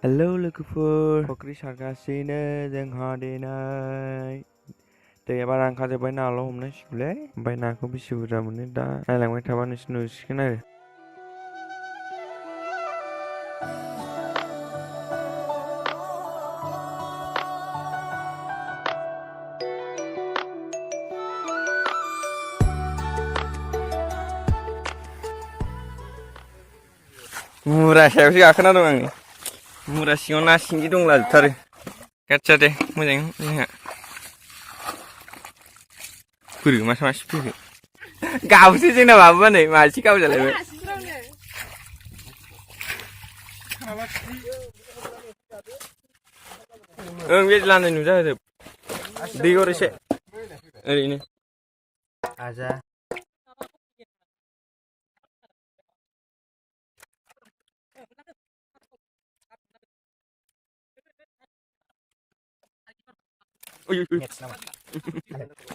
Hello लोगोफोर फख्रि सारगासिनो जोंहा दिनै दैया बारा ओंखारजोब्बाय नाल' हमनांसिगौलै ओमफ्राय नाखौ बेसे बुरजा मोनो दा नायलांबाय थाबा नोंसोर नुसिगोन आरो मुरा सायावसो गाखोना दं आङो मुरा सिङाव ना सिंगि दंलाजोबथारो गाज्जा दे मोजाङै जोंहा फोरो मासे फैखो गाबोसो जोंना माबा नै मासे गावजालायबाय ओं बे लान्दाय नुजाहोजोब दै हर एसे ओरैनो आजा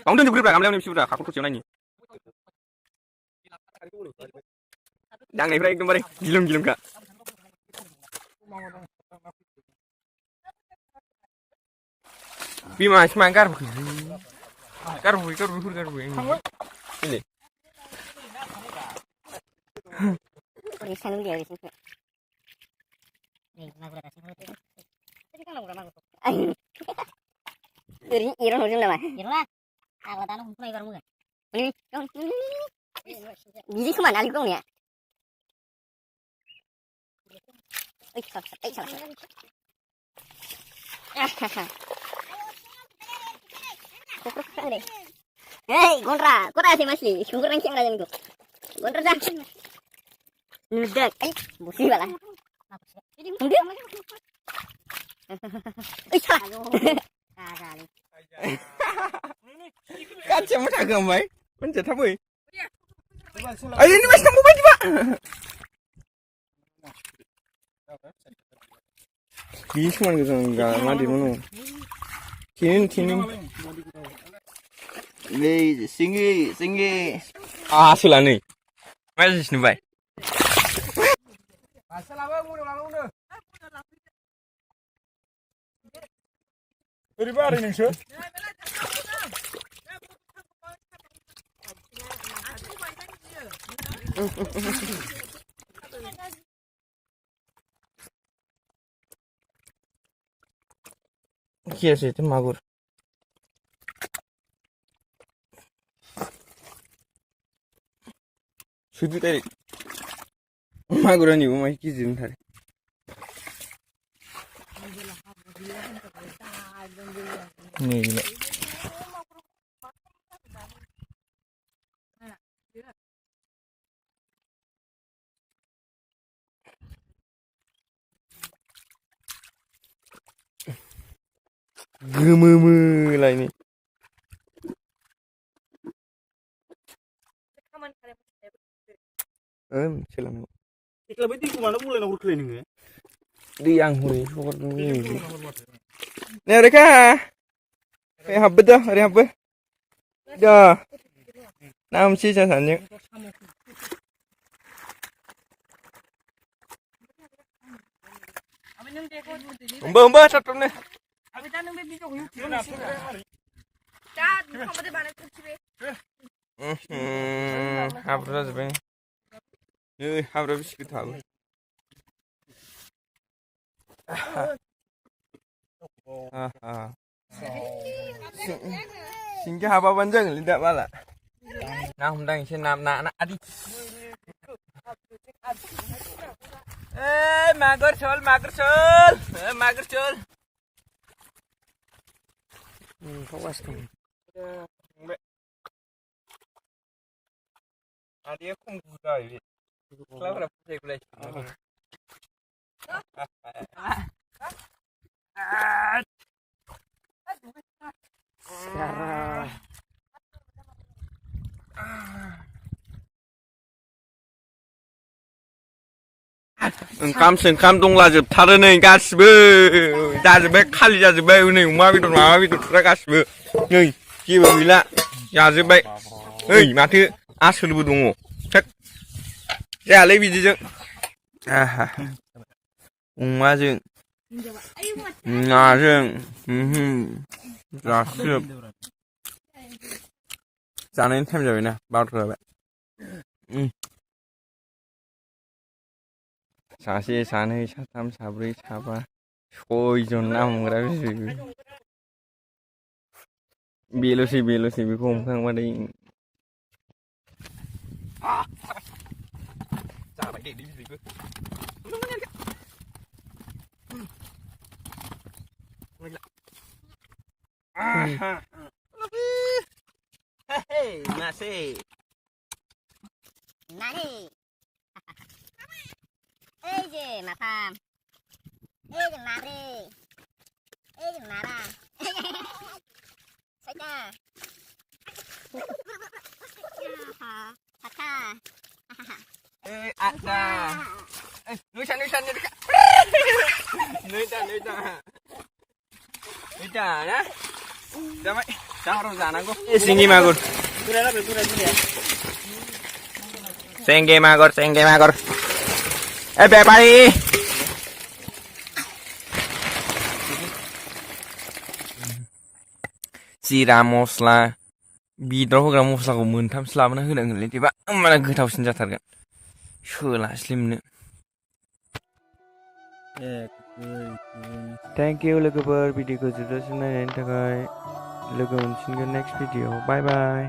Kamu tunjuk berapa? Kamu lihat sudah, aku kurang nanya. Jangan ibarat itu bare, gilum kak. Bima semang karbu. Ini. Iron hujung lah, Iron Kalau tanah hukum ibar muka. Ini, biji kemana alih dong ya? Salah. Kok deh. Hei, kontra sih masih. Syukur yang siang itu. Kontra dah. Nudak, busi bala. Udah. Salah. Kaca mau tak gamai? Pencet apa? Ayo ini mas kamu coba. Bisa mana gitu enggak mandi mana? Kini. Nih, singgi. Ah, sulah nih. Masih sini bay. Masalah apa? Udah. Beri bar ini sih. Iya sih itu magur. Sudah tadi. Maguran ibu masih kizim tadi. Nih gila. Gememe lah ini. Silakan. Iklan berarti kemana mulai nomor cleaning ya? Di yang huri, pokok ini. Nih mereka, kayak apa dah, hari apa? Dah, nam sih jasanya. Mbak satu nih. Apa dah sebenarnya? Apa bisa kita tahu? Singgah apa panjang lidak bala. Nah, undang si nak adi. Mager sol. Kawas kamu. Adia kong buka ini. Kalau berapa saya boleh. Engkam dंलाजोबथारो नै गासिबो जाजोबबाय खालि जाजोबबाय नै अमा बेदरफ्रा गासिबो नै जेबो गैला जाजोबबाय ओइ माथो आसोलबो दङ जायालै बिदिजों अमाजों नाजों जासिब जानायनि टाइम जाबायना बार'था जाबाय सासे सानै साथाम साब्रै साबा सयजन ना हमग्रा बेल'सै बेखौ हमखांबाथाय जाबाय दे बिबो masih nani je mapam je mabri je mara saja kata ada nusan ya damai jangan jangan singgi magur sengge magor bebari जिरा मस्ला बेदराव होग्रा मस्लाखौ मोनथामसो लाबोना होनांगोनलै बिदिबा होमबाना गोथावसिन जाथारगोन सोलास्लिमनो थेंक इउ लोगोफोर भिडिअखौ जोबजासिम नायनायनि थाखाय लोगो मोनफिनगोन नेक्स्ट भिडिअ बाय बाय